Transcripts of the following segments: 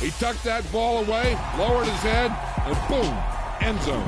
He tucked that ball away, lowered his head, and boom, end zone.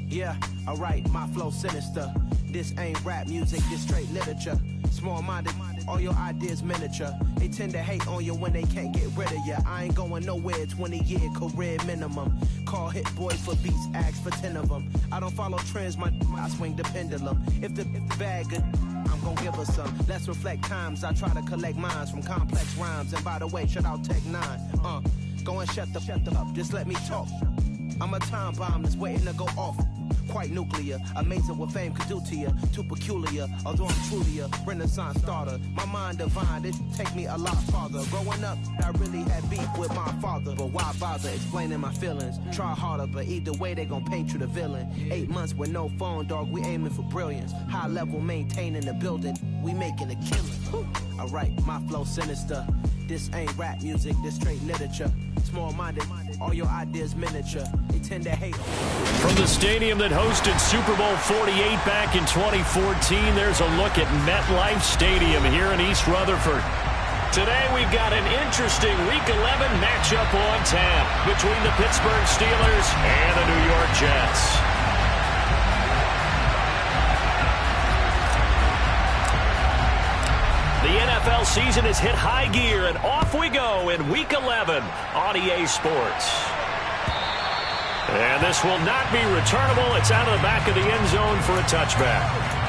Yeah, alright, my flow sinister. This ain't rap music, this straight literature. Small-minded, all your ideas miniature. They tend to hate on you when they can't get rid of you. I ain't going nowhere, 20-year career minimum. Call hit boys for beats, ask for 10 of them. I don't follow trends, I swing the pendulum. If the bag good, I'm gonna give her some. Let's reflect times, I try to collect minds from complex rhymes. And by the way, shout out Tech 9. Go and shut the up, just let me talk. I'm a time bomb that's waiting to go off. Quite nuclear, amazing what fame could do to you. Too peculiar, although I'm truly a renaissance starter. My mind divine, it take me a lot farther. Growing up, I really had beef with my father. But why bother explaining my feelings? Try harder, but either way they gon' paint you the villain. 8 months with no phone, dog, we aiming for brilliance. High level maintaining the building, we making a killing. Alright, my flow sinister. This ain't rap music, this straight literature. Small-minded, all your ideas miniature. They tend to hate. From the stadium that hosted Super Bowl 48 back in 2014, there's a look at MetLife Stadium here in East Rutherford. Today we've got an interesting Week 11 matchup on tap between the Pittsburgh Steelers and the New York Jets. The NFL season has hit high gear, and off we go in Week 11 on EA Sports. And this will not be returnable. It's out of the back of the end zone for a touchback.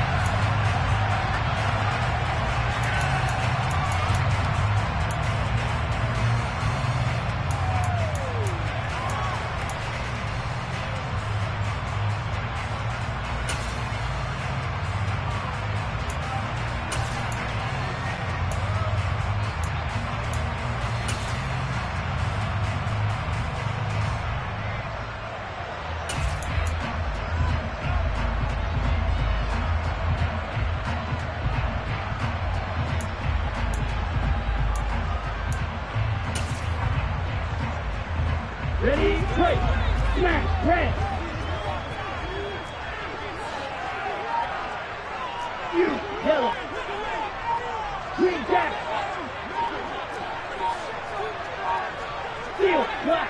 Ready, play, smash, red. You, yellow. Green jack. Steel, black.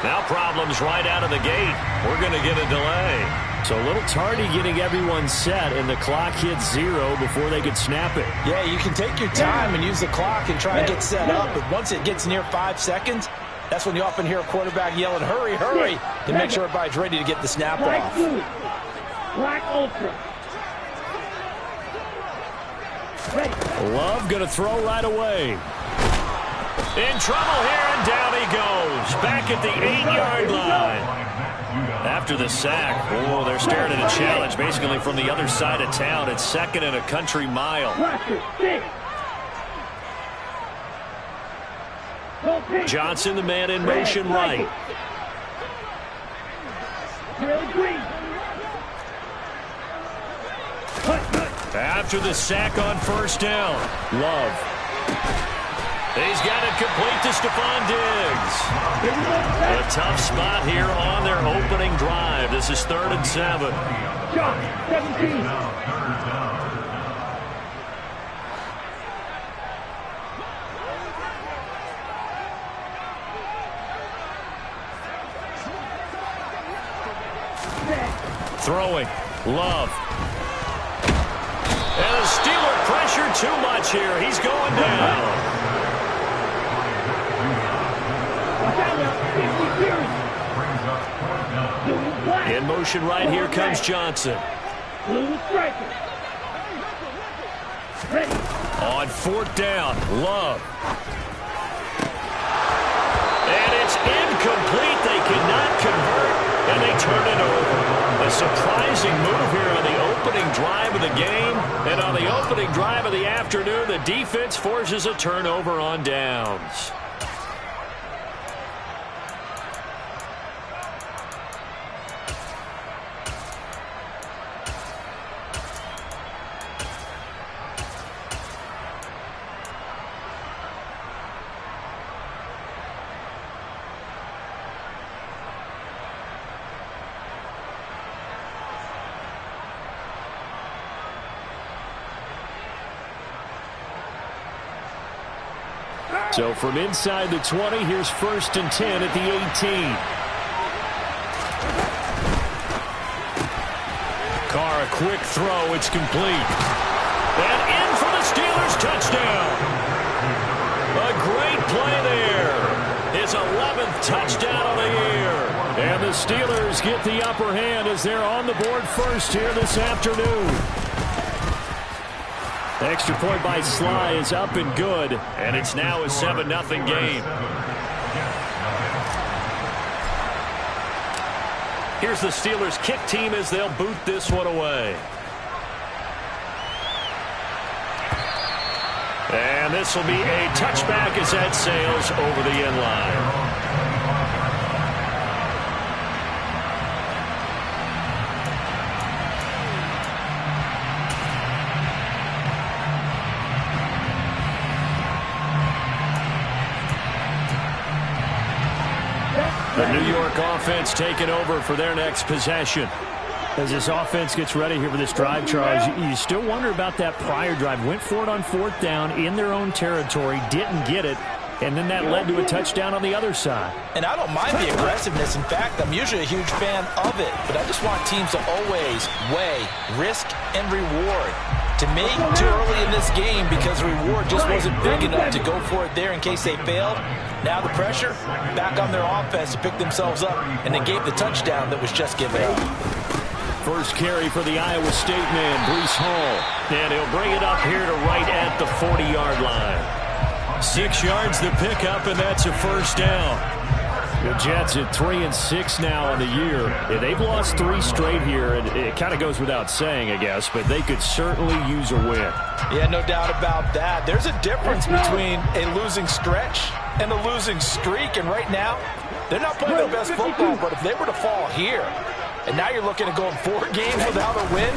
Now problems right out of the gate. We're going to get a delay. So a little tardy getting everyone set, and the clock hits 0 before they could snap it. Yeah, you can take your time and use the clock and try and get set up, but once it gets near 5 seconds, that's when you often hear a quarterback yelling, hurry, hurry, to make sure everybody's ready to get the snap off. Black ultra. Ready. Love going to throw right away. In trouble here, and down he goes. Back at the 8-yard line. After the sack, oh, they're staring at a challenge basically from the other side of town. It's 2nd and a country mile. Johnson, the man in motion right. After the sack on 1st down, Love. He's got it complete to Stephon Diggs. A tough spot here on their opening drive. This is 3rd and 7. 17. Throwing, Love. And the Steeler pressure too much here. He's going down. In motion right, here comes Johnson. On 4th down, Love. And it's incomplete. They cannot convert, and they turn it over. A surprising move here on the opening drive of the game. And on the opening drive of the afternoon, the defense forces a turnover on downs. So from inside the 20, here's 1st and 10 at the 18. Carr, a quick throw. It's complete. And in for the Steelers touchdown. A great play there. His 11th touchdown of the year. And the Steelers get the upper hand as they're on the board first here this afternoon. The extra point by Sly is up and good, and it's now a 7-0 game. Here's the Steelers kick team as they'll boot this one away. And this will be a touchback as that sails over the end line. The New York offense taking over for their next possession. As this offense gets ready here for this drive, Charles, you still wonder about that prior drive. Went for it on 4th down in their own territory, didn't get it, and then that led to a touchdown on the other side. And I don't mind the aggressiveness. In fact, I'm usually a huge fan of it, but I just want teams to always weigh risk and reward. To me, too early in this game because the reward just wasn't big enough to go for it there in case they failed. Now the pressure back on their offense to pick themselves up, and they gave the touchdown that was just given up. First carry for the Iowa State man, Breece Hall. And he'll bring it up here to right at the 40-yard line. 6 yards the pickup, and that's a first down. The Jets at 3-6 now on the year. Yeah, they've lost 3 straight here, and it kind of goes without saying, I guess, but they could certainly use a win. Yeah, no doubt about that. There's a difference between a losing stretch and a losing streak, and right now, they're not playing their best football, but if they were to fall here, and now you're looking at going 4 games without a win,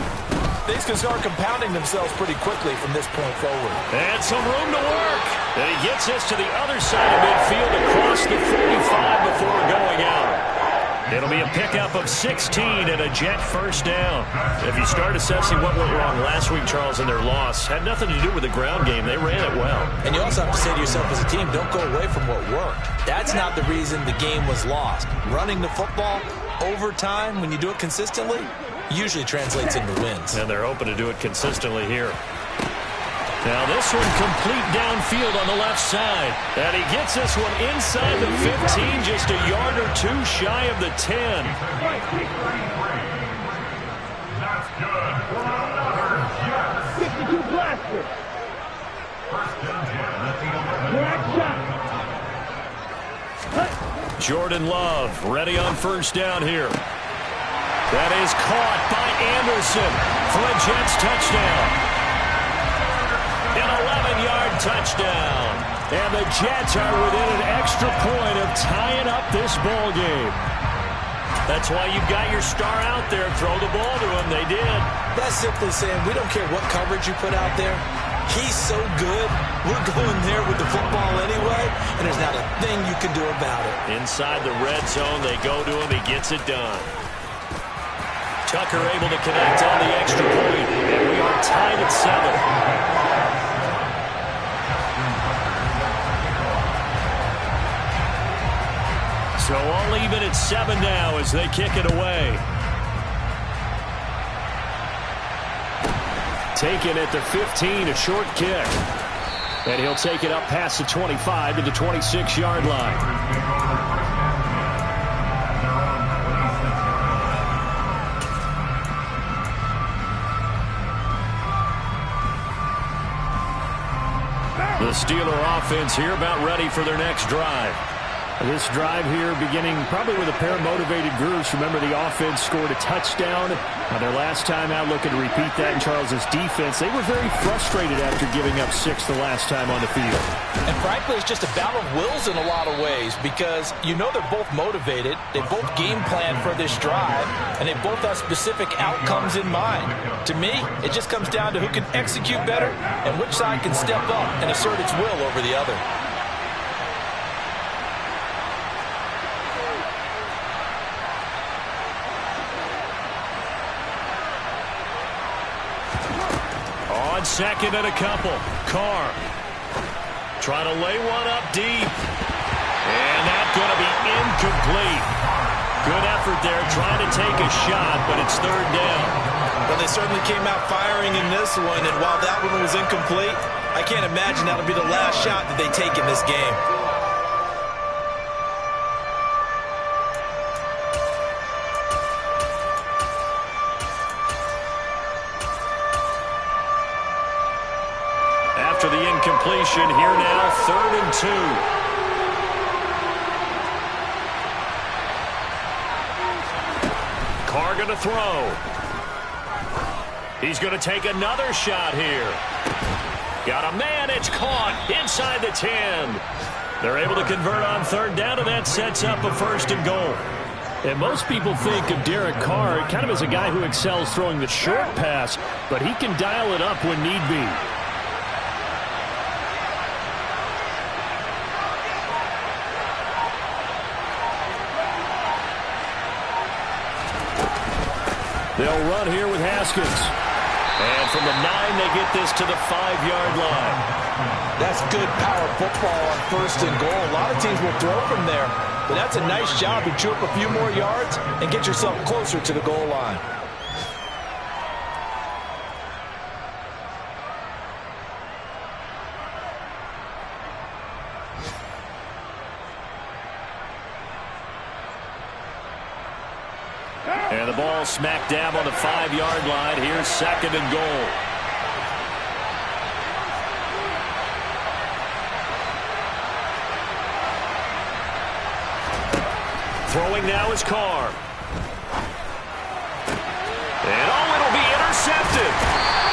things can start compounding themselves pretty quickly from this point forward. And some room to work. And he gets us to the other side of midfield across the 45 before going out. It'll be a pickup of 16 and a Jet first down. If you start assessing what went wrong last week, Charles, in their loss, had nothing to do with the ground game. They ran it well. And you also have to say to yourself as a team, don't go away from what worked. That's not the reason the game was lost. Running the football over time, when you do it consistently, usually translates into wins. And they're hoping to do it consistently here. Now this one complete downfield on the left side. And he gets this one inside the 15, just a yard or 2 shy of the 10. That's good. For 52 blaster. Jordan Love ready on first down here. That is caught by Anderson for a Jets touchdown. An 11-yard touchdown. And the Jets are within an extra point of tying up this ball game. That's why you've got your star out there. Throw the ball to him. They did. That's simply saying we don't care what coverage you put out there. He's so good. We're going there with the football anyway, and there's not a thing you can do about it. Inside the red zone, they go to him. He gets it done. Tucker able to connect on the extra point, and we are tied at 7. So all even at 7 now as they kick it away. Taken at the 15, a short kick. And he'll take it up past the 25 to the 26-yard line. The Steeler offense here about ready for their next drive. This drive here beginning probably with a pair of motivated groups. Remember, the offense scored a touchdown. Their last time out looking to repeat that in Charles's defense. They were very frustrated after giving up 6 the last time on the field. And frankly, it's just a battle of wills in a lot of ways because you know they're both motivated. They both game plan for this drive, and they both have specific outcomes in mind. To me, it just comes down to who can execute better and which side can step up and assert its will over the other. Second and a couple. Carr trying to lay one up deep. And that's going to be incomplete. Good effort there trying to take a shot, but it's third down. Well, they certainly came out firing in this one, and while that one was incomplete, I can't imagine that'll be the last shot that they take in this game. After the incompletion, here now, 3rd and 2. Carr going to throw. He's going to take another shot here. Got a man. It's caught inside the 10. They're able to convert on 3rd down, and that sets up a 1st and goal. And most people think of Derek Carr kind of as a guy who excels throwing the short pass, but he can dial it up when need be. They'll run here with Haskins. And from the 9, they get this to the 5-yard line. That's good power football on 1st and goal. A lot of teams will throw from there, but that's a nice job to chew up a few more yards and get yourself closer to the goal line. And the ball smack dab on the 5-yard line. Here's 2nd and goal. Throwing now is Carr. And it'll be intercepted.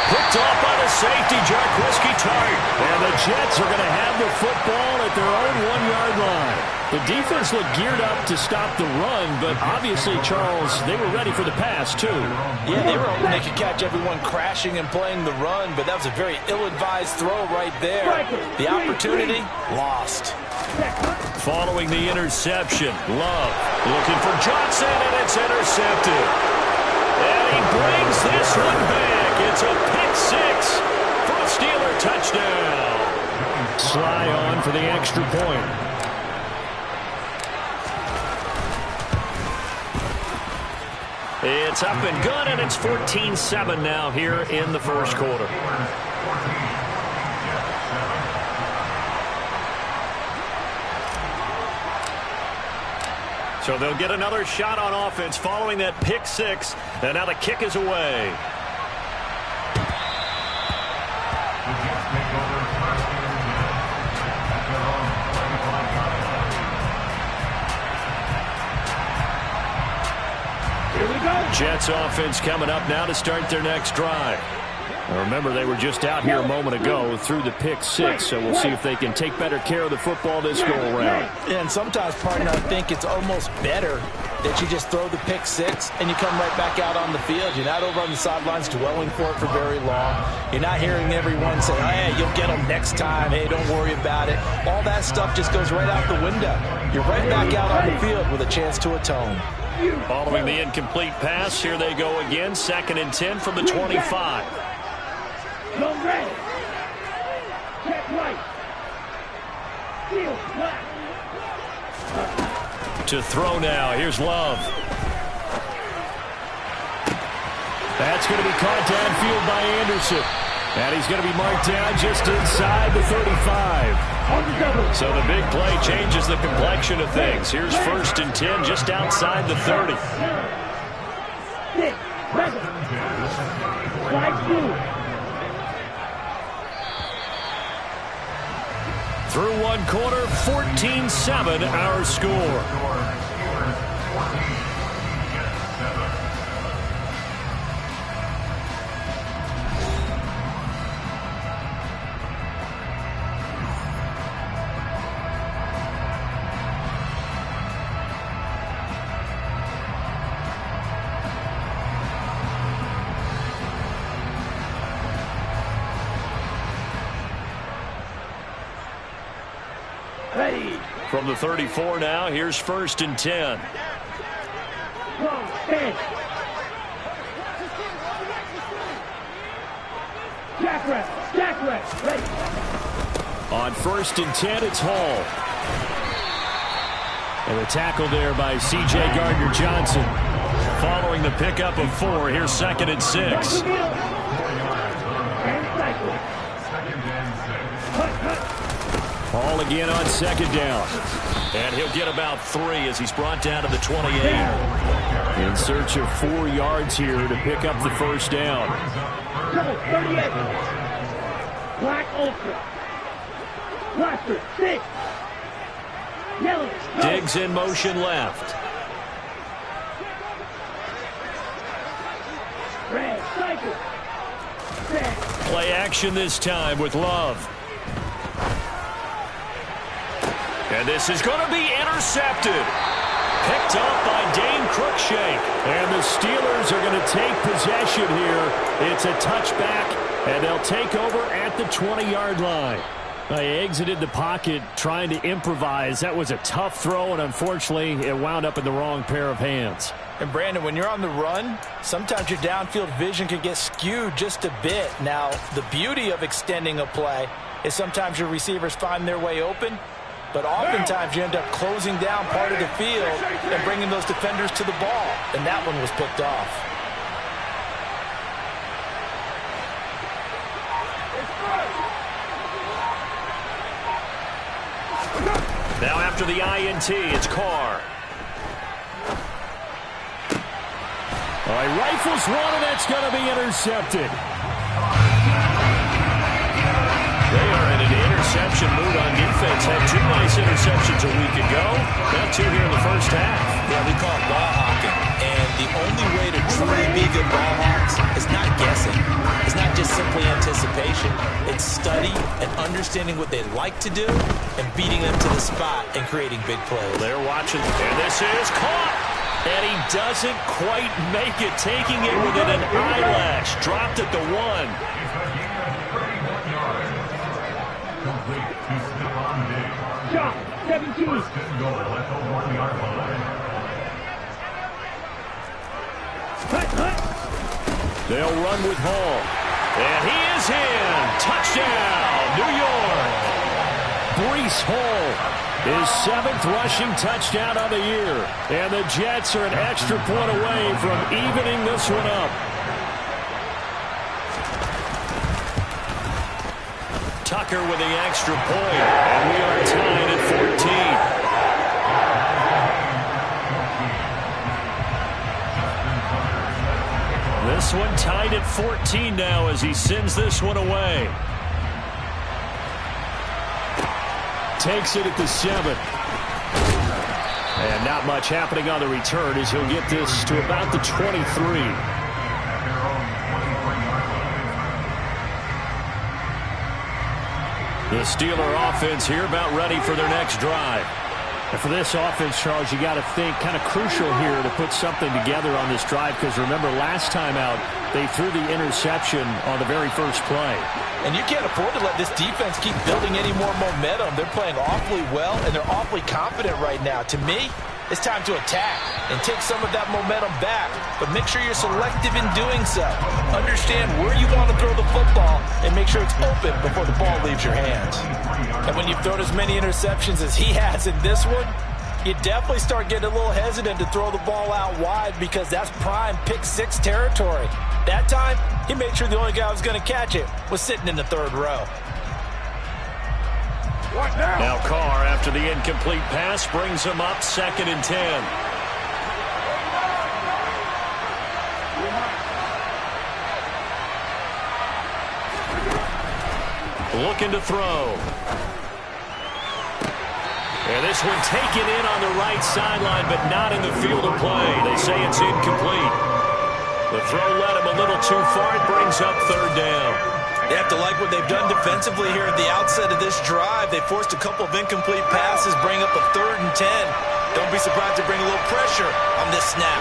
Picked off by the safety, Jarquiski Tart. And the Jets are going to have the football at their own 1-yard line. The defense looked geared up to stop the run, but obviously, Charles, they were ready for the pass, too. Yeah, they were hoping they could catch everyone crashing and playing the run, but that was a very ill-advised throw right there. The opportunity, lost. Following the interception, Love looking for Johnson, and it's intercepted. And he brings this one back. It's a pick 6 for a Steeler touchdown. Sly on for the extra point. It's up and good, and it's 14-7 now here in the 1st quarter. So they'll get another shot on offense following that pick 6, and now the kick is away. Jets offense coming up now to start their next drive. Now remember, they were just out here a moment ago through the pick 6, so we'll see if they can take better care of the football this go-around. And sometimes, partner, I think it's almost better that you just throw the pick 6 and you come right back out on the field. You're not over on the sidelines dwelling for it for very long. You're not hearing everyone say, hey, you'll get them next time. Hey, don't worry about it. All that stuff just goes right out the window. You're right back out on the field with a chance to atone. Following the incomplete pass, here they go again. 2nd and 10 from the 25. To throw now. Here's Love. That's going to be caught downfield by Anderson. And he's going to be marked down just inside the 35. So the big play changes the complexion of things. Here's 1st and 10 just outside the 30. Through 1 quarter, 14-7 our score. From the 34 now, here's 1st and 10. On 1st and 10, it's Hall. And a tackle there by C.J. Gardner-Johnson. Following the pickup of 4, here's 2nd and 6. Hall again on 2nd down. And he'll get about 3 as he's brought down to the 28. In search of 4 yards here to pick up the 1st down. 38. Black Ultra. Blaster 6. Yellow. Diggs in motion left. Red cycle. Play action this time with Love. And this is going to be intercepted. Picked up by Dane Cruikshank. And the Steelers are going to take possession here. It's a touchback, and they'll take over at the 20-yard line. They exited the pocket trying to improvise. That was a tough throw, and unfortunately, it wound up in the wrong pair of hands. And, Brandon, when you're on the run, sometimes your downfield vision can get skewed just a bit. Now, the beauty of extending a play is sometimes your receivers find their way open, but oftentimes you end up closing down part of the field and bringing those defenders to the ball. And that one was picked off. Now after the INT, it's Carr. All right, rifles one, and that's going to be intercepted. They are in an interception mood on defense. Had 2 nice interceptions a week ago. Now 2 here in the first half. Yeah, we call it ball hawking. And the only way to truly be good ball hawks is not guessing. It's not just simply anticipation. It's study and understanding what they like to do and beating them to the spot and creating big plays. They're watching, and this is caught. And he doesn't quite make it, taking it within an eyelash. Dropped at the 1. Shot 17. They'll run with Hall. And he is in. Touchdown, New York. Breece Hall, his 7th rushing touchdown of the year. And the Jets are an extra point away from evening this one up. Tucker with the extra point. And we are tied at 14. This one tied at 14 now as he sends this one away. Takes it at the 7. And not much happening on the return as he'll get this to about the 23. The Steeler offense here about ready for their next drive. And for this offense, Charles, you got to think kind of crucial here to put something together on this drive, because remember last time out they threw the interception on the very first play. And you can't afford to let this defense keep building any more momentum. They're playing awfully well, and they're awfully confident right now. To me, it's time to attack and take some of that momentum back, but make sure you're selective in doing so. Understand where you want to throw the football and make sure it's open before the ball leaves your hands. And when you've thrown as many interceptions as he has in this one, you definitely start getting a little hesitant to throw the ball out wide, because that's prime pick 6 territory. That time, he made sure the only guy who was going to catch it was sitting in the 3rd row. Now Carr, after the incomplete pass, brings him up 2nd and 10. Looking to throw. And this one taken in on the right sideline, but not in the field of play. They say it's incomplete. The throw led him a little too far. It brings up 3rd down. They have to like what they've done defensively here at the outset of this drive. They forced a couple of incomplete passes, bring up a 3rd and 10. Don't be surprised to bring a little pressure on this snap.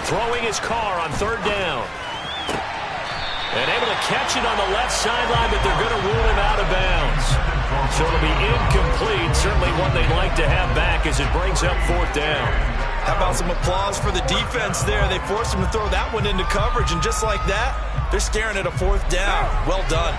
Throwing his car on 3rd down. And able to catch it on the left sideline, but they're going to rule him out of bounds. So it'll be incomplete. Certainly one they'd like to have back as it brings up 4th down. How about some applause for the defense there? They forced him to throw that one into coverage, and just like that, they're staring at a 4th down. Well done.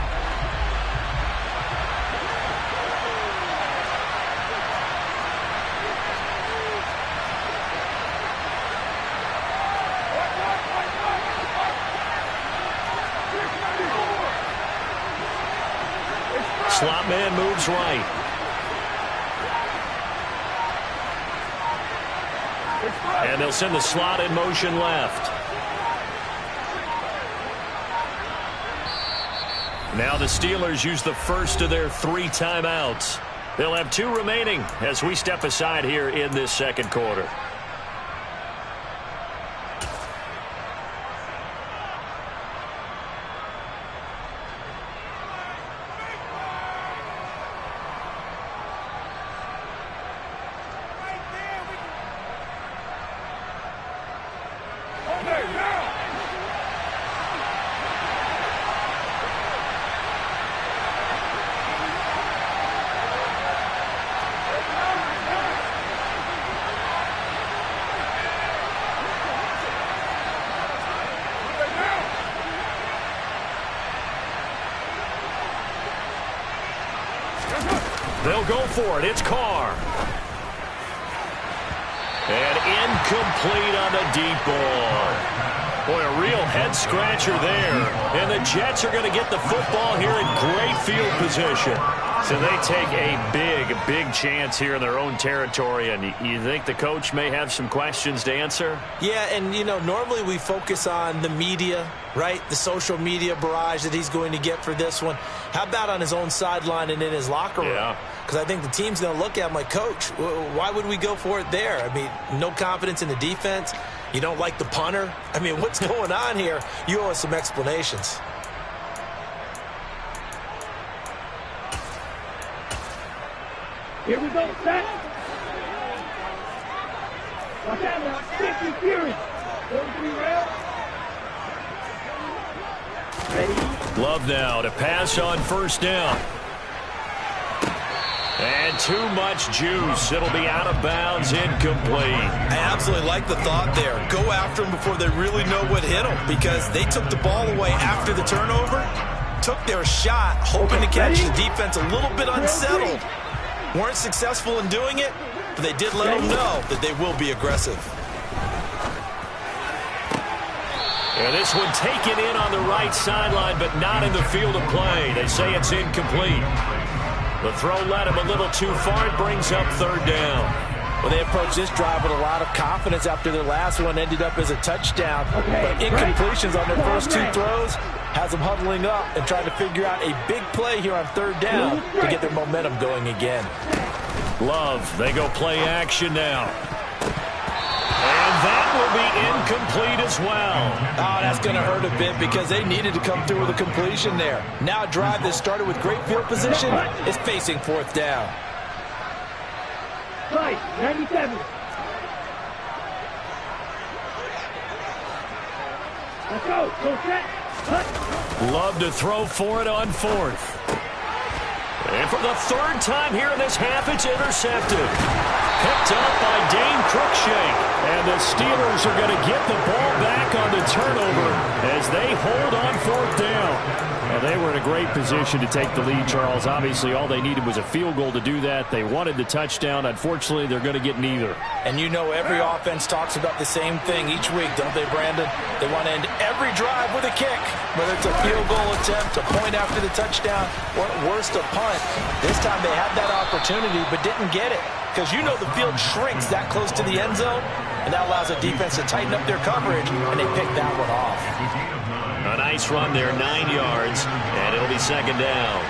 Slot man moves right. And they'll send the slot in motion left. Now the Steelers use the first of their 3 timeouts. They'll have 2 remaining as we step aside here in this second quarter. They'll go for it. It's Carr. And incomplete on the deep ball. Boy, a real head-scratcher there. And the Jets are going to get the football here in great field position. So they take a big chance here in their own territory. And you think the coach may have some questions to answer? Yeah, and, you know, normally we focus on the media, right? The social media barrage that he's going to get for this one. How about on his own sideline and in his locker room? Yeah. Because I think the team's going to look at him like, Coach, why would we go for it there? I mean, no confidence in the defense. You don't like the punter? I mean, what's going on here? You owe us some explanations. Here we go, set. Watch out now, sticky fury. Going to be real. Ready? Love now to pass on first down. And too much juice. It'll be out of bounds, incomplete. I absolutely like the thought there. Go after them before they really know what hit them, because they took the ball away after the turnover, took their shot, hoping to catch the defense a little bit unsettled. Weren't successful in doing it, but they did let them know that they will be aggressive. And this one taken in on the right sideline, but not in the field of play. They say it's incomplete. The throw led him a little too far. It brings up third down. Well, they approached this drive with a lot of confidence after their last one ended up as a touchdown. But incompletions on their first 2 throws has them huddling up and trying to figure out a big play here on third down to get their momentum going again. Love, they go play action now. And that will be incomplete as well. Oh, that's going to hurt a bit because they needed to come through with a completion there. Now a drive that started with great field position is facing fourth down. Right, 97. Let's go. Go set. Cut. Love to throw for it on fourth. And for the 3rd time here in this half, it's intercepted. Picked up by Dane Cruikshank. And the Steelers are going to get the ball back on the turnover as they hold on fourth down. Well, they were in a great position to take the lead, Charles. Obviously, all they needed was a field goal to do that. They wanted the touchdown. Unfortunately, they're going to get neither. And you know every offense talks about the same thing each week, don't they, Brandon? They want to end every drive with a kick, whether it's a field goal attempt, a point after the touchdown, or at worst, a punt. This time they had that opportunity but didn't get it, because you know the field shrinks that close to the end zone, and that allows the defense to tighten up their coverage, and they picked that one off. A nice run there, 9 yards, and it'll be second down.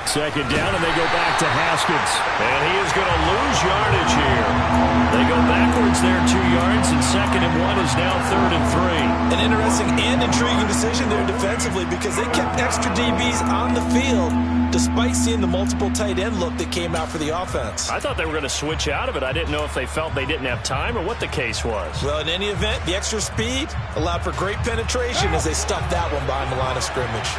Second down, and they go back to Haskins. And he is going to lose yardage here. They go backwards there 2 yards, and 2nd and 1 is now 3rd and 3. An interesting and intriguing decision there defensively, because they kept extra DBs on the field despite seeing the multiple tight end look that came out for the offense. I thought they were going to switch out of it. I didn't know if they felt they didn't have time or what the case was. Well, in any event, the extra speed allowed for great penetration as they stuffed that one behind the line of scrimmage.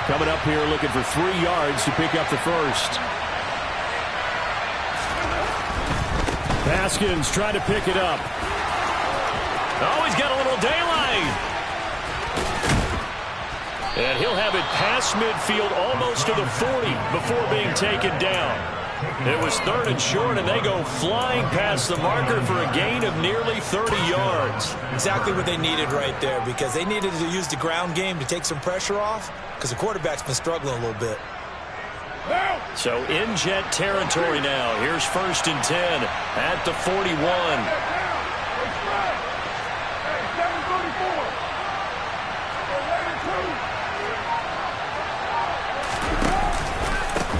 Coming up here looking for 3 yards to pick up the first. Haskins trying to pick it up. Oh, he's got a little daylight. And he'll have it past midfield almost to the 40 before being taken down. It was 3rd and short, and they go flying past the marker for a gain of nearly 30 yards. Exactly what they needed right there, because they needed to use the ground game to take some pressure off, because the quarterback's been struggling a little bit. So in Jet territory now. Here's 1st and 10 at the 41.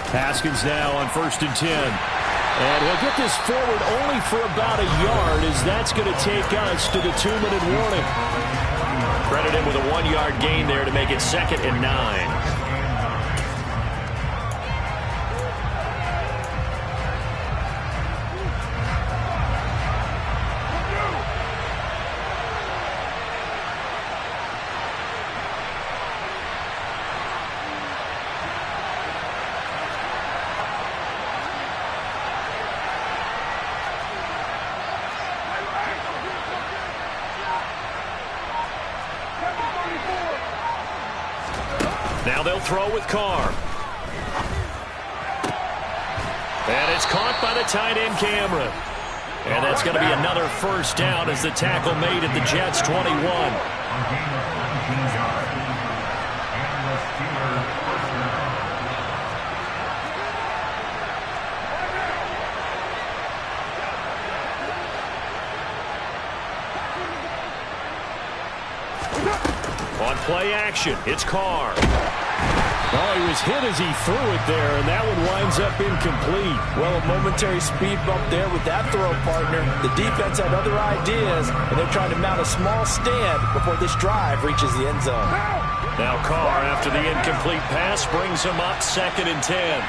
Haskins now on 1st and 10. And he'll get this forward only for about a yard, as that's going to take us to the 2-minute warning. Credit him with a 1-yard gain there to make it 2nd and 9. Now they'll throw with Carr. And it's caught by the tight end Cameron. And that's going to be another 1st down as the tackle made at the Jets' 21. On play action, it's Carr. Oh, he was hit as he threw it there, and that one winds up incomplete. Well, a momentary speed bump there with that throw, partner. The defense had other ideas, and they're trying to mount a small stand before this drive reaches the end zone. Now Carr, after the incomplete pass, brings him up 2nd and 10.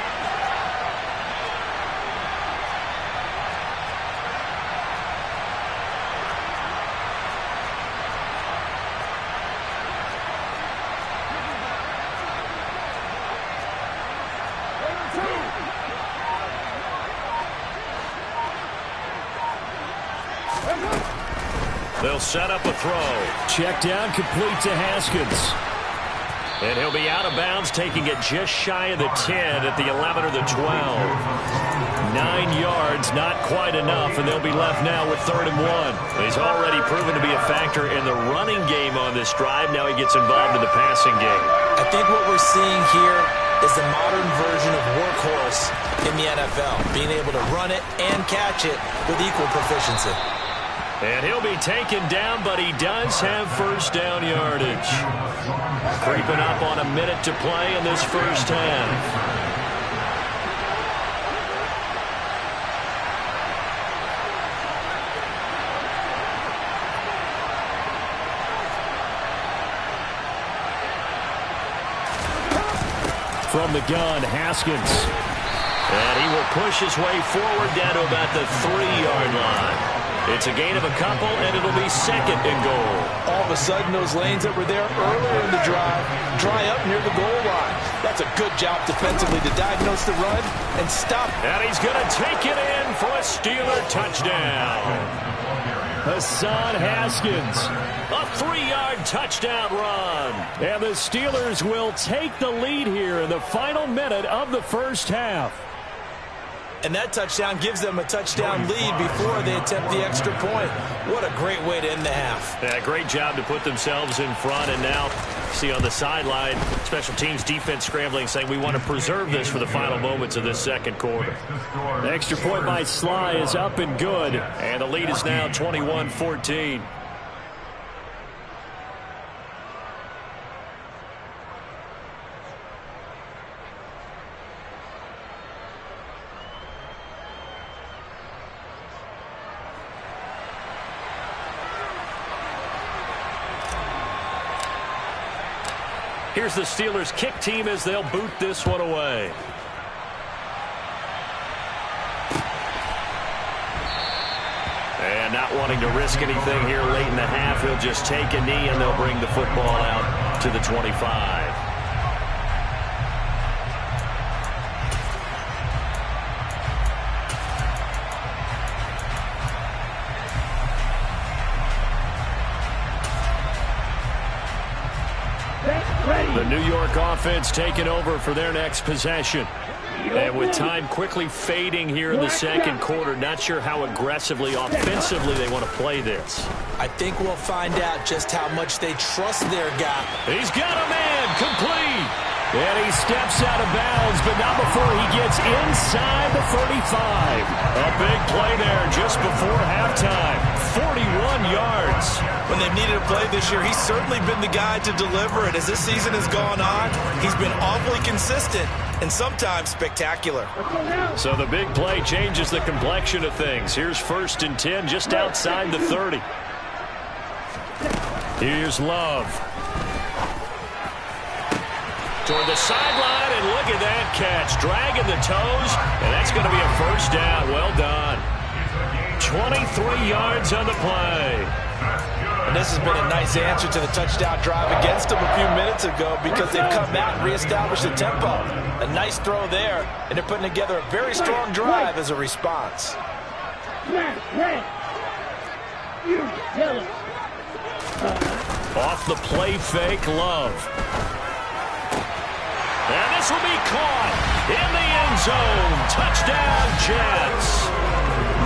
They'll set up a throw. Check down, complete to Haskins. And he'll be out of bounds, taking it just shy of the 10 at the 11 or the 12. 9 yards, not quite enough, and they'll be left now with 3rd and 1. He's already proven to be a factor in the running game on this drive. Now he gets involved in the passing game. I think what we're seeing here is the modern version of workhorse in the NFL, being able to run it and catch it with equal proficiency. And he'll be taken down, but he does have 1st down yardage. Creeping up on a minute to play in this 1st half. From the gun, Haskins. And he will push his way forward down to about the 3-yard line. It's a gain of a couple, and it'll be 2nd and goal. All of a sudden, those lanes that were there earlier in the drive dry up near the goal line. That's a good job defensively to diagnose the run and stop. And he's going to take it in for a Steeler touchdown. Hassan Haskins. A 3-yard touchdown run. And the Steelers will take the lead here in the final minute of the 1st half. And that touchdown gives them a touchdown lead before they attempt the extra point. What a great way to end the half. Yeah, great job to put themselves in front. And now, see on the sideline, special teams defense scrambling, saying we want to preserve this for the final moments of this 2nd quarter. The extra point by Sly is up and good. And the lead is now 21-14. Here's the Steelers kick team as they'll boot this one away. And not wanting to risk anything here late in the half, he'll just take a knee and they'll bring the football out to the 25. The New York offense taking over for their next possession. And with time quickly fading here in the second quarter, not sure how aggressively, offensively they want to play this. I think we'll find out just how much they trust their guy. He's got a man, complete. And he steps out of bounds, but not before he gets inside the 35. A big play there just before halftime. 41 yards. When they've needed a play this year, he's certainly been the guy to deliver it. As this season has gone on, he's been awfully consistent and sometimes spectacular. So the big play changes the complexion of things. Here's 1st and 10 just outside the 30. Here's Love. Toward the sideline, and look at that catch. Dragging the toes, and that's going to be a 1st down. Well done. 23 yards on the play. And this has been a nice answer to the touchdown drive against them a few minutes ago because they've come out and reestablished the tempo. A nice throw there, and they're putting together a very strong drive as a response. Off the play fake, Love. And this will be caught in the end zone. Touchdown, Jets.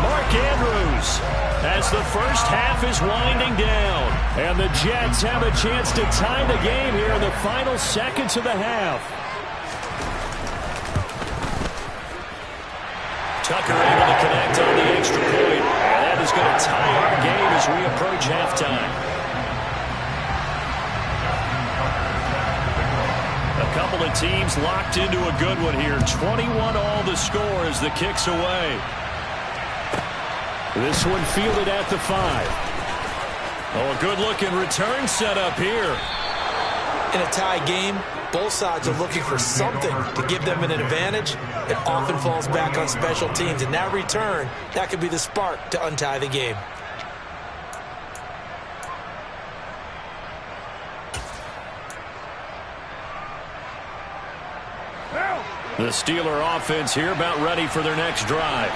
Mark Andrews as the first half is winding down. And the Jets have a chance to tie the game here in the final seconds of the half. Tucker able to connect on the extra point. And that is going to tie our game as we approach halftime. A couple of teams locked into a good one here. 21 all the score as the kick's away. This one fielded at the 5. Oh, a good-looking return set up here. In a tie game, both sides are looking for something to give them an advantage. It often falls back on special teams. And that return, that could be the spark to untie the game. The Steeler offense here about ready for their next drive.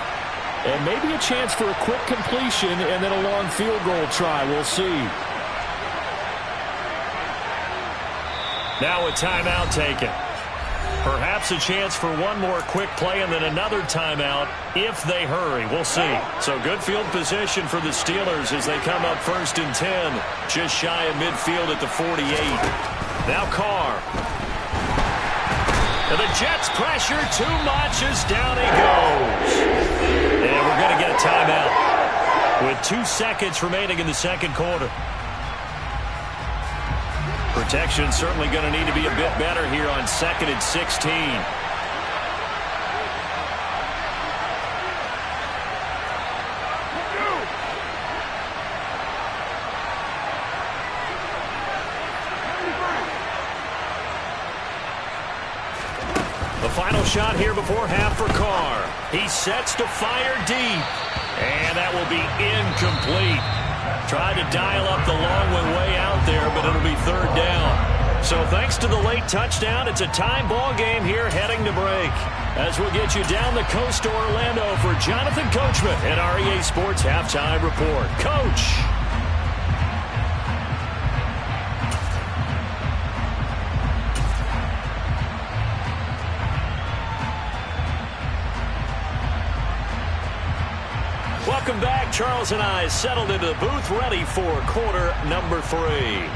And maybe a chance for a quick completion and then a long field goal try. We'll see. Now a timeout taken. Perhaps a chance for one more quick play and then another timeout if they hurry. We'll see. So good field position for the Steelers as they come up 1st and 10. Just shy of midfield at the 48. Now Carr. And the Jets pressure too much as down he goes. And we're going to get a timeout with 2 seconds remaining in the second quarter. Protection certainly going to need to be a bit better here on 2nd and 16. The final shot here before half for Carr. He sets to fire deep. And that will be incomplete. Tried to dial up the long one way out there, but it'll be 3rd down. So thanks to the late touchdown, it's a tie ball game here heading to break. As we'll get you down the coast to Orlando for Jonathan Coachman and our EA Sports Halftime Report. Coach. Welcome back. Charles and I settled into the booth ready for quarter number 3.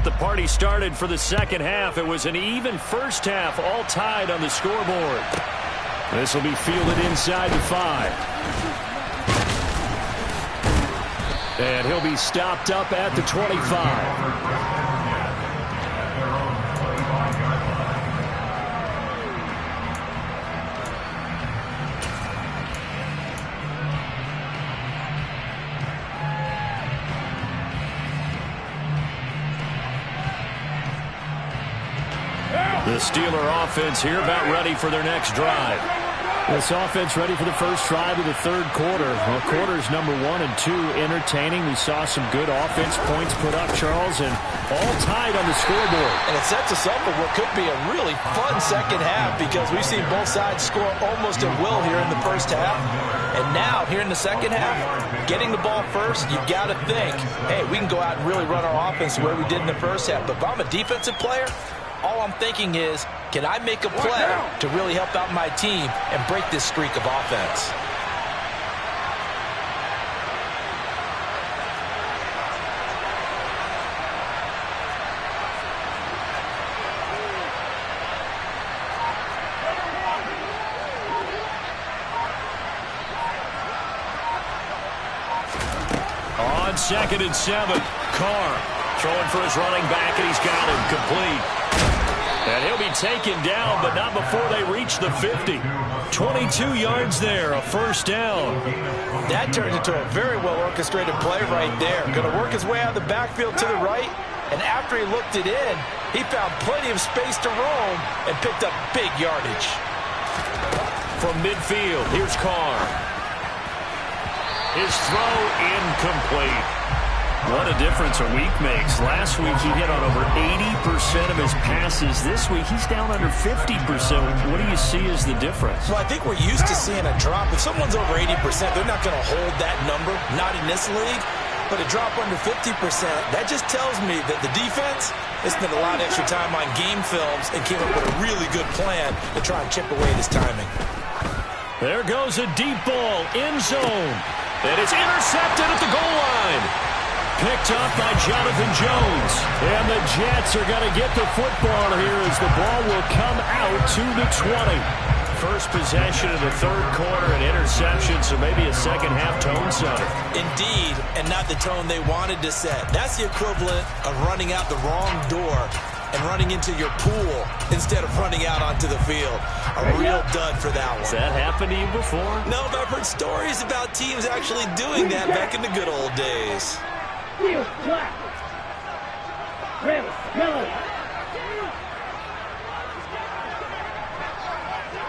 The party started for the second half. It was an even first half, all tied on the scoreboard. This will be fielded inside the 5. And he'll be stopped up at the 25. The Steeler offense here about ready for their next drive. This offense ready for the first drive of the third quarter. Well, quarters number 1 and 2 entertaining. We saw some good offense points put up, Charles, and all tied on the scoreboard. And it sets us up for what could be a really fun second half because we've seen both sides score almost at will here in the first half. And now, here in the second half, getting the ball first, you've got to think, hey, we can go out and really run our offense the way we did in the first half. But if I'm a defensive player, all I'm thinking is, can I make a play to really help out my team and break this streak of offense? On 2nd and 7, Carr throwing for his running back, and he's got him complete. And he'll be taken down, but not before they reach the 50. 22 yards there, a first down. That turns into a very well-orchestrated play right there. Going to work his way out of the backfield to the right, and after he looked it in, he found plenty of space to roam and picked up big yardage. From midfield, here's Carr. His throw incomplete. What a difference a week makes. Last week he hit on over 80% of his passes. This week he's down under 50%. What do you see as the difference? Well, I think we're used to seeing a drop. If someone's over 80%, they're not going to hold that number, not in this league. But a drop under 50%, that just tells me that the defense has spent a lot of extra time on game films and came up with a really good plan to try and chip away this timing. There goes a deep ball, end zone. And it's intercepted at the goal line. Picked up by Jonathan Jones. And the Jets are going to get the football here as the ball will come out to the 20. First possession of the third quarter, an interception, so maybe a second-half tone setter. Indeed, and not the tone they wanted to set. That's the equivalent of running out the wrong door and running into your pool instead of running out onto the field. A real dud for that one. Has that happened to you before? No, but I've heard stories about teams actually doing that back in the good old days. Steal, black. Red, yellow.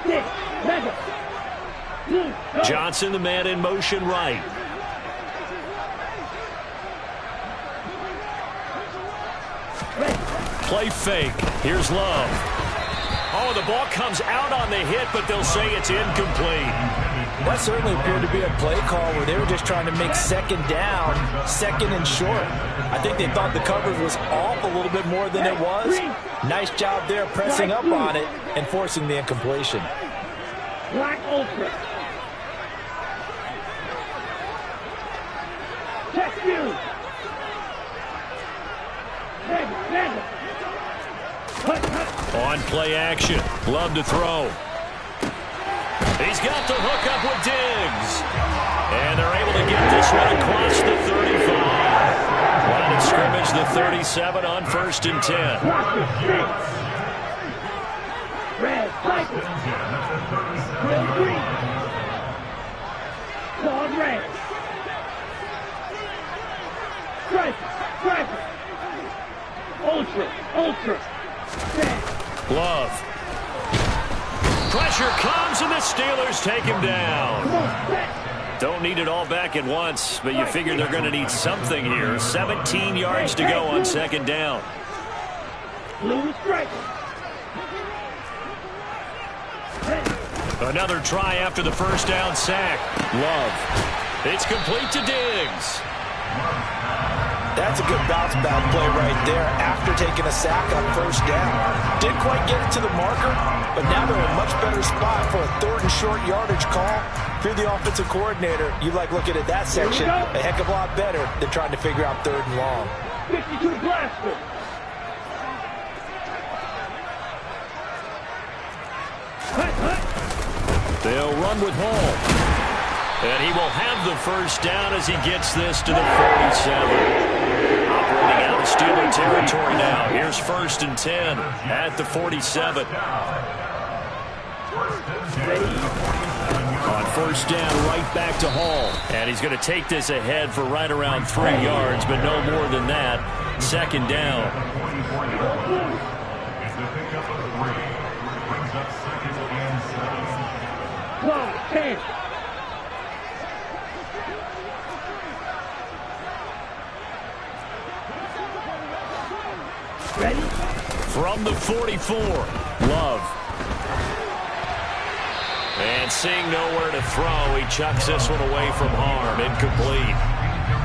Stick, mega. Blue, go. Johnson, the man in motion right. Red. Play fake. Here's Love. Oh, the ball comes out on the hit, but they'll say it's incomplete. That certainly appeared to be a play call where they were just trying to make second down, second and short. I think they thought the coverage was off a little bit more than it was. Nice job there pressing up on it and forcing the incompletion. Black ultra. Check you. Mega. On play action. Love to throw. He's got the hook up with Diggs. And they're able to get this one across the 35. Line of scrimmage, the 37 on 1st and 10. Red, cycle. Red, green. Dog, red. Striker. Ultra. Love. Pressure comes, and the Steelers take him down. Don't need it all back at once, but you figure they're going to need something here. 17 yards to go on 2nd down. Blue strike. Another try after the first down sack. Love. It's complete to Diggs. That's a good bounce-back play right there after taking a sack on 1st down. Didn't quite get it to the marker, but now they're in a much better spot for a 3rd and short yardage call. If you're the offensive coordinator, you like looking at that section a heck of a lot better than trying to figure out 3rd and long. 52 blaster. They'll run with Hall. And he will have the first down as he gets this to the 47. Operating out of Steeler territory now. Here's 1st and 10 at the 47. On 1st down, right back to Hall. And he's going to take this ahead for right around 3 yards, but no more than that. 2nd down. clock, 10. Ready? From the 44, Love. And seeing nowhere to throw, he chucks this one away from harm. Incomplete.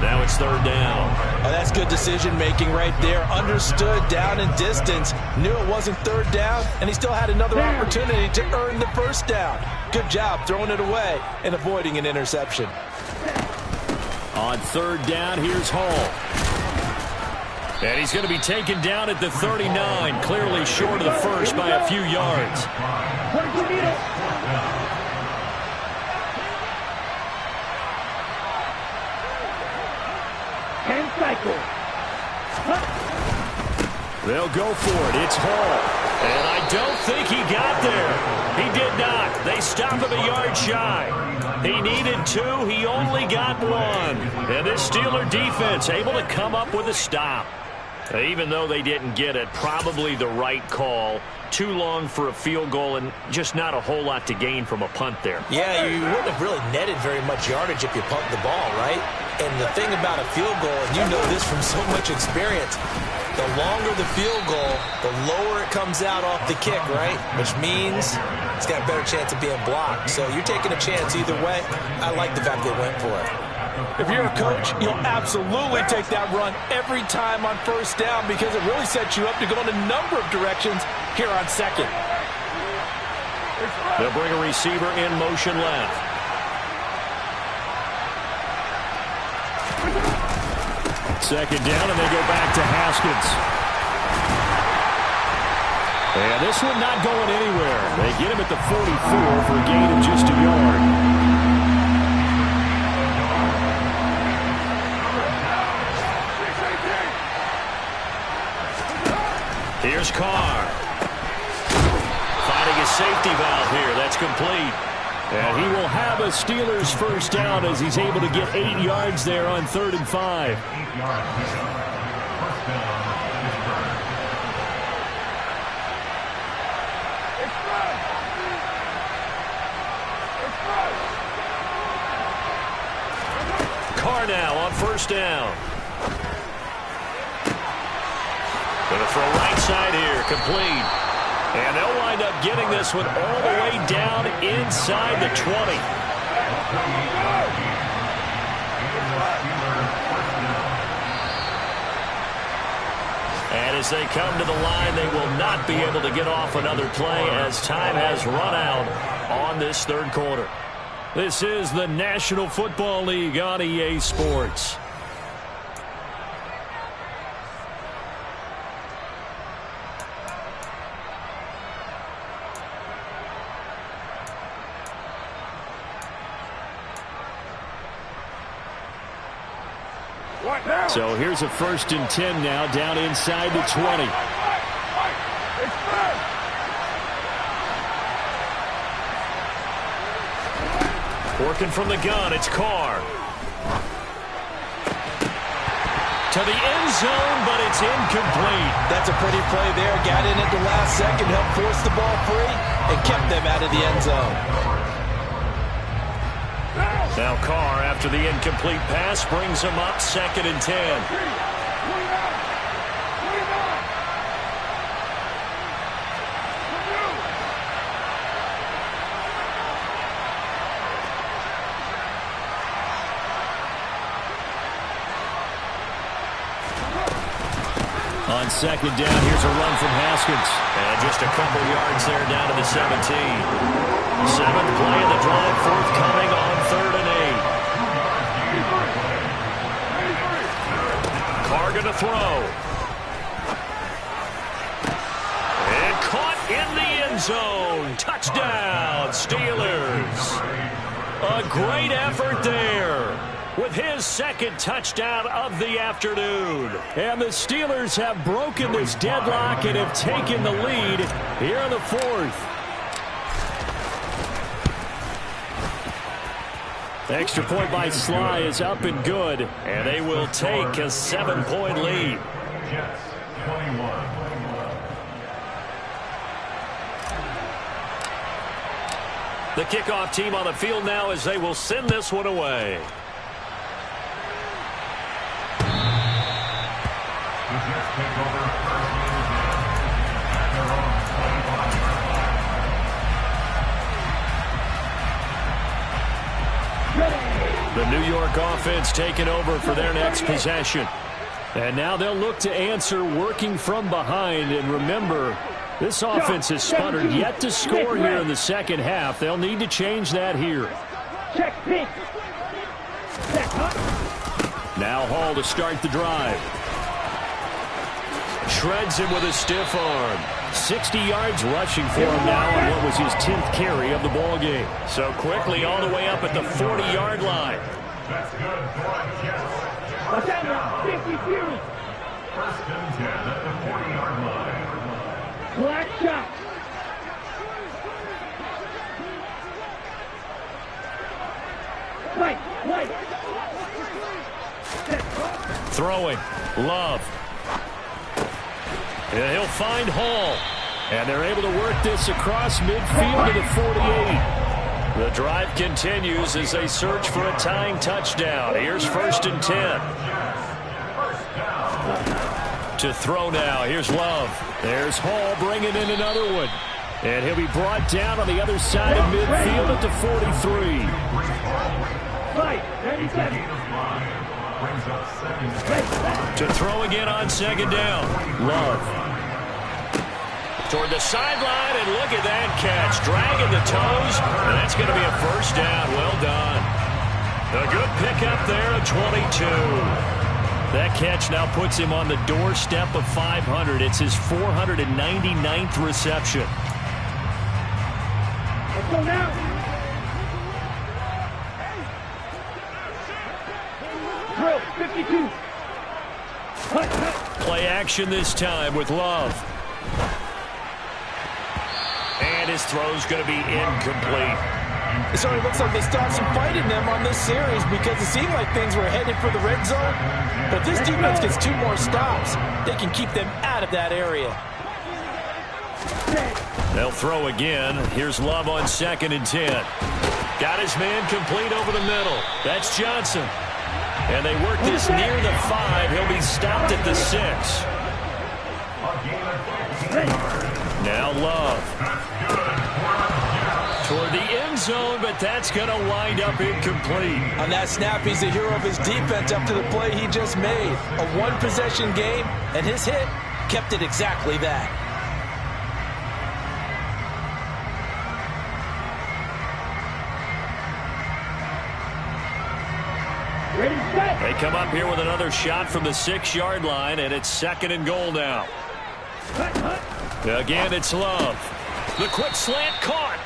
Now it's third down. Oh, that's good decision-making right there. Understood down and distance. Knew it wasn't third down, and he still had another opportunity to earn the first down. Good job throwing it away and avoiding an interception. On third down, here's Hall. And he's going to be taken down at the 39, clearly short of the first by a few yards. Where's your needle? They'll go for it. It's Hall. And I don't think he got there. He did not. They stop him a yard shy. He needed 2. He only got 1. And this Steeler defense able to come up with a stop. Even though they didn't get it, probably the right call. Too long for a field goal and just not a whole lot to gain from a punt there. Yeah, you wouldn't have really netted very much yardage if you punt the ball, right? And the thing about a field goal, and you know this from so much experience, the longer the field goal, the lower it comes out off the kick, right? Which means it's got a better chance of being blocked. So you're taking a chance either way. I like the fact they went for it. If you're a coach, you'll absolutely take that run every time on first down because it really sets you up to go in a number of directions here on second. They'll bring a receiver in motion left. Second down, and they go back to Haskins. And this one not going anywhere. They get him at the 44 for a gain of just a yard. Here's Carr. Finding a safety valve here. That's complete. And he will have a Steelers first down as he's able to get 8 yards there on 3rd and 5. Carr now on first down. Going to throw right side here, complete. And they'll wind up getting this one all the way down inside the 20. And as they come to the line, they will not be able to get off another play as time has run out on this third quarter. This is the National Football League on EA Sports. So here's a 1st and 10 now down inside the 20. Working from the gun, it's Carr. To the end zone, but it's incomplete. That's a pretty play there. Got in at the last second, helped force the ball free, and kept them out of the end zone. Now Carr, after the incomplete pass, brings him up 2nd and 10. On 2nd down, here's a run from Haskins. And just a couple yards there down to the 17. 7th play of the drive, forthcoming on 3rd and 8. Carr going to throw. And caught in the end zone. Touchdown, Steelers. A great effort there with his 2nd touchdown of the afternoon. And the Steelers have broken this deadlock and have taken the lead here in the 4th. Extra point by Sly is up and good, and they will take a 7-point lead. The kickoff team on the field now as they will send this one away. The New York offense taking over for their next possession. And now they'll look to answer working from behind. And remember, this offense has sputtered yet to score here in the second half. They'll need to change that here. Now Hall to start the drive. Shreds him with a stiff arm. 60 yards rushing for him now on what was his 10th carry of the ball game. So quickly all the way up at the 40-yard line. That's good for a catch. 50 Fury. First and 10 at the 40-yard line. Black shot. White. Throwing. Love. And he'll find Hall. And they're able to work this across midfield to the 48. The drive continues as they search for a tying touchdown. Here's first and 10. To throw now. Here's Love. There's Hall bringing in another one. And he'll be brought down on the other side of midfield at the 43. To throw again on second down. Love. Toward the sideline, and look at that catch. Dragging the toes, and that's going to be a first down. Well done. A good pickup there at 22. That catch now puts him on the doorstep of 500. It's his 499th reception. Let's go now. Drill, 52. Play action this time with Love. And his throw's going to be incomplete. It certainly looks like they stopped some fight in them on this series because it seemed like things were headed for the red zone. But if this defense gets 2 more stops, they can keep them out of that area. They'll throw again. Here's Love on second and 10. Got his man complete over the middle. That's Johnson. And they work this near the 5. He'll be stopped at the 6. Now Love. Toward the end zone, but that's going to wind up incomplete. On that snap, he's the hero of his defense up to the play he just made. A one-possession game, and his hit kept it exactly that. They come up here with another shot from the 6-yard line, and it's second and goal now. Again, it's Love. The quick slant caught.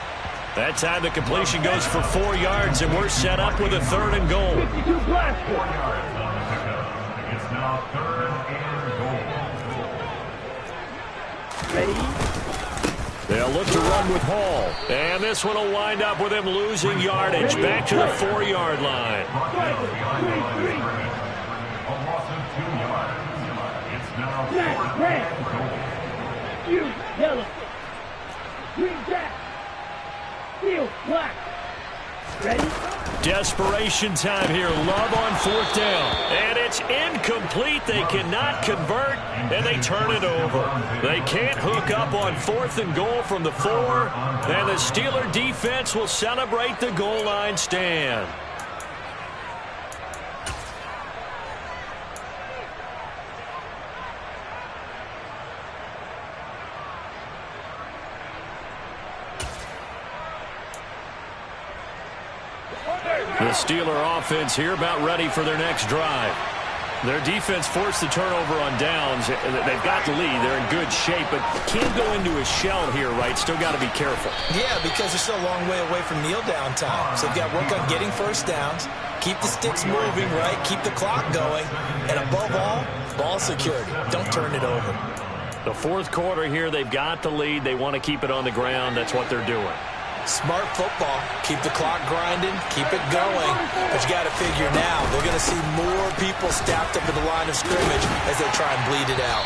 That time the completion goes for 4 yards, and we're set up with a third and goal. 52 blast. 4 yards on the pickup. It's now third and goal. Ready? They'll look to run with Hall. And this one will wind up with him losing yardage. Back to the 4-yard line. A loss of 2 yards. It's now fourth and goal. You, yellow. Green jack. Steel, black. Ready? Desperation time here. Love on 4th down. And it's incomplete. They cannot convert, and they turn it over. They can't hook up on 4th and goal from the 4, and the Steeler defense will celebrate the goal line stand. The Steeler offense here about ready for their next drive. Their defense forced the turnover on downs. They've got the lead. They're in good shape, but can't go into a shell here, right? Still got to be careful. Yeah, because they're still a long way away from kneel down time. So they've got to work on getting first downs, keep the sticks moving, right? Keep the clock going. And above all, ball security. Don't turn it over. The 4th quarter here, they've got the lead. They want to keep it on the ground. That's what they're doing. Smart football. Keep the clock grinding. Keep it going. But you got to figure now, they're going to see more people stacked up at the line of scrimmage as they try and bleed it out.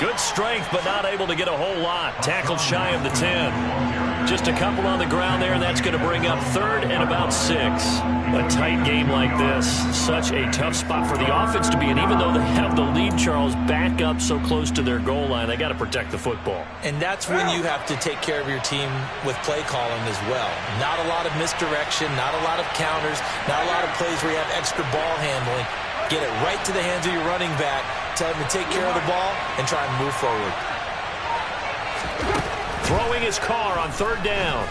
Good strength, but not able to get a whole lot. Tackled shy of the 10. Just a couple on the ground there, and that's going to bring up 3rd and about 6. A tight game like this, such a tough spot for the offense to be in. Even though they have the lead, Charles, back up so close to their goal line, they got to protect the football. And that's when you have to take care of your team with play calling as well. Not a lot of misdirection, not a lot of counters, not a lot of plays where you have extra ball handling. Get it right to the hands of your running back. Tell him to take care of the ball and try and move forward. Throwing his car on 3rd down.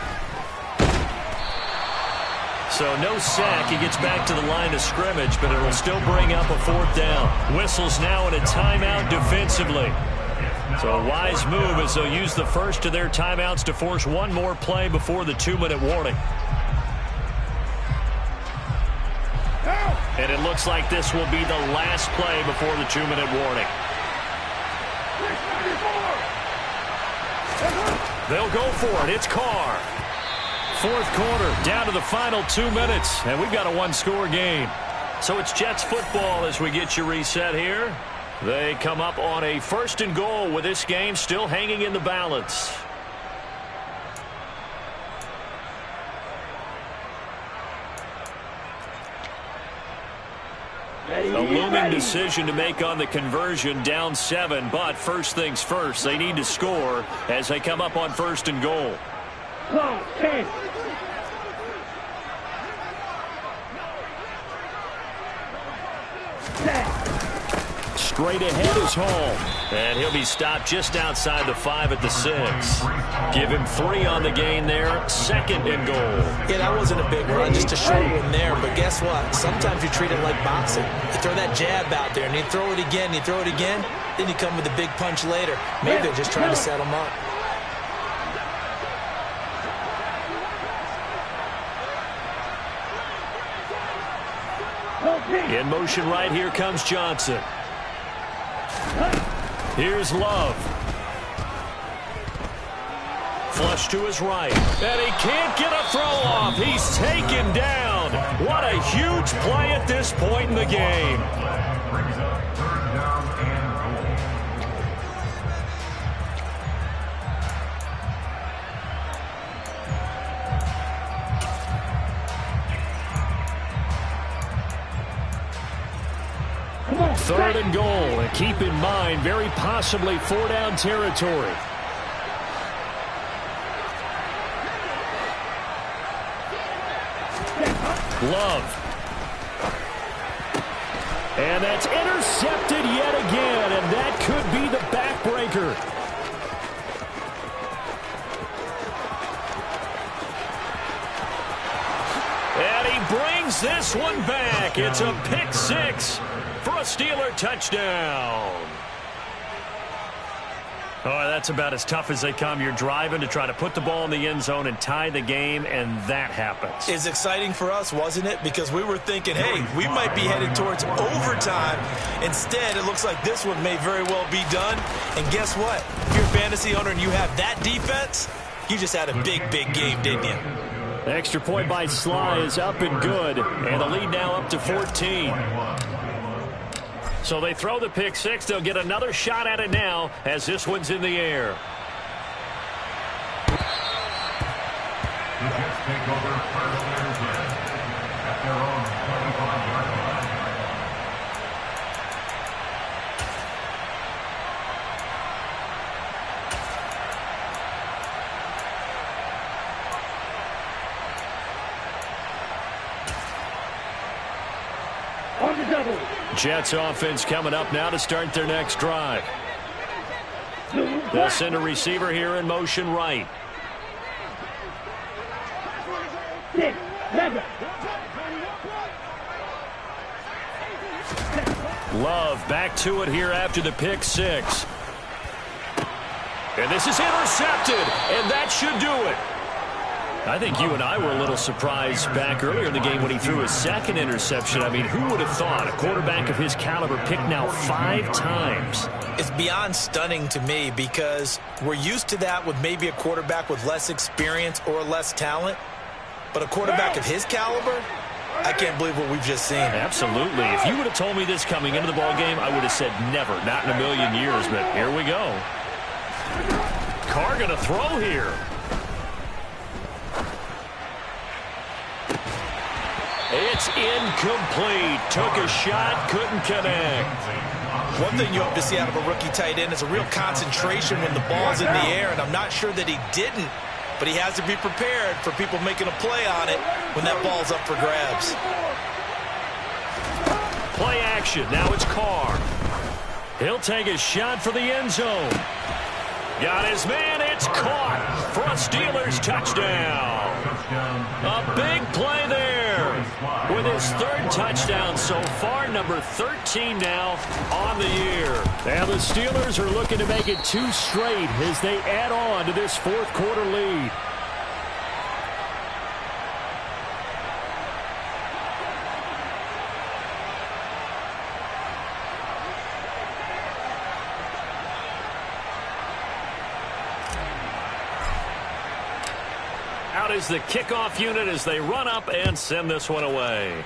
So no sack. He gets back to the line of scrimmage, but it'll still bring up a 4th down. Whistles now in a timeout defensively. So a wise move as they'll use the first of their timeouts to force one more play before the 2-minute warning. And it looks like this will be the last play before the 2-minute warning. They'll go for it. It's Carr. 4th quarter, down to the final 2 minutes, and we've got a 1-score game. So it's Jets football as we get you reset here. They come up on a 1st and goal with this game still hanging in the balance. A looming decision to make on the conversion, down 7, but first things first, they need to score as they come up on 1st and goal. Straight ahead is Hall, and he'll be stopped just outside the 5 at the 6. Give him 3 on the gain there, 2nd and goal. Yeah, that wasn't a big run, just a short one there, but guess what? Sometimes you treat it like boxing. You throw that jab out there, and you throw it again, then you come with a big punch later. Maybe they're just trying to set him up. In motion right, here comes Johnson. Here's Love. Flush to his right. And he can't get a throw off. He's taken down. What a huge play at this point in the game. Brings up 3rd down and goal. Third and goal, and keep in mind, very possibly 4-down territory. Love. And that's intercepted yet again, and that could be the backbreaker. And he brings this one back. It's a pick 6. For a Steeler touchdown. Oh, that's about as tough as they come. You're driving to try to put the ball in the end zone and tie the game, and that happens. It's exciting for us, wasn't it? Because we were thinking, hey, we might be headed towards overtime. Instead, it looks like this one may very well be done. And guess what? If you're a fantasy owner and you have that defense, you just had a big, big game, didn't you? The extra point by Sly is up and good, and the lead now up to 14. So they throw the pick 6. They'll get another shot at it now as this one's in the air. The Jets take over 1st and 10 at their own 25-yard line. Jets offense coming up now to start their next drive. They'll send a receiver here in motion right. Love back to it here after the pick 6. And this is intercepted, and that should do it. I think you and I were a little surprised back earlier in the game when he threw his 2nd interception. I mean, who would have thought a quarterback of his caliber picked now 5 times? It's beyond stunning to me because we're used to that with maybe a quarterback with less experience or less talent. But a quarterback of his caliber, I can't believe what we've just seen. Absolutely. If you would have told me this coming into the ball game, I would have said never, not in a million years, but here we go. Carr going to throw here. It's incomplete. Took a shot, couldn't connect. One thing you hope to see out of a rookie tight end is a real concentration when the ball's in the air, and I'm not sure that he didn't, but he has to be prepared for people making a play on it when that ball's up for grabs. Play action. Now it's Carr. He'll take a shot for the end zone. Got his man. It's caught for a Steelers touchdown. A big play there with his third touchdown so far, number 13 now on the year. And the Steelers are looking to make it 2 straight as they add on to this fourth quarter lead. Out is the kickoff unit as they run up and send this one away.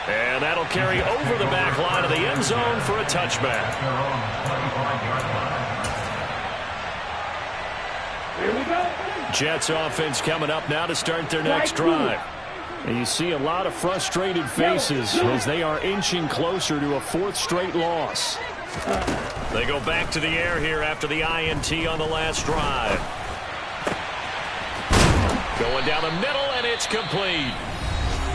And that'll carry over the back line of the end zone for a touchback. Here we go. Jets offense coming up now to start their next drive. And you see a lot of frustrated faces as they are inching closer to a 4th straight loss. They go back to the air here after the INT on the last drive. Going down the middle, and it's complete.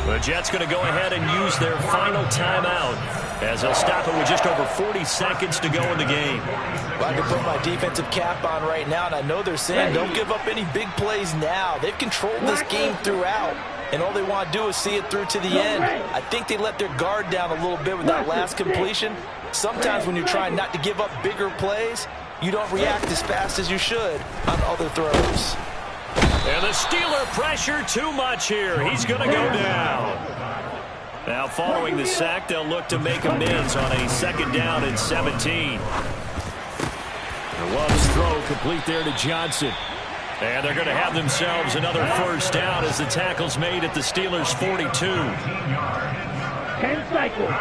The Jets going to go ahead and use their final timeout as they'll stop it with just over 40 seconds to go in the game. Well, I can put my defensive cap on right now, and I know they're saying don't give up any big plays now. They've controlled this game throughout, and all they want to do is see it through to the end. I think they let their guard down a little bit with that last completion. Sometimes when you're trying not to give up bigger plays, you don't react as fast as you should on other throws. And the Steeler pressure too much here. He's going to go down. Now following the sack, they'll look to make amends on a 2nd down and 17. Love's throw complete there to Johnson. And they're going to have themselves another 1st down as the tackle's made at the Steelers' 42. 10 cycles.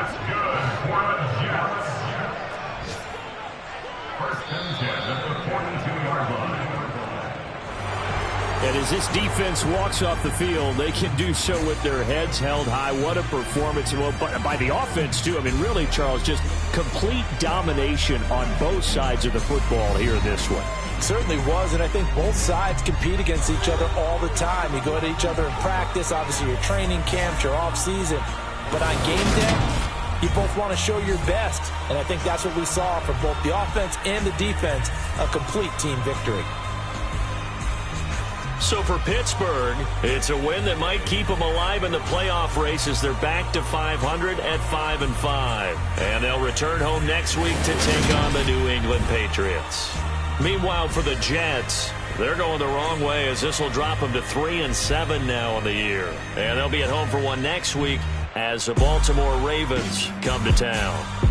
And as this defense walks off the field, they can do so with their heads held high. What a performance. Well, by the offense, too. I mean, really, Charles, just complete domination on both sides of the football here in this one. It certainly was, and I think both sides compete against each other all the time. You go at each other in practice, obviously your training camp, your off-season. But on game day, you both want to show your best. And I think that's what we saw from both the offense and the defense, a complete team victory. So for Pittsburgh, it's a win that might keep them alive in the playoff race as they're back to 500 at 5-5. And they'll return home next week to take on the New England Patriots. Meanwhile, for the Jets, they're going the wrong way as this will drop them to 3-7 now on the year. And they'll be at home for one next week as the Baltimore Ravens come to town.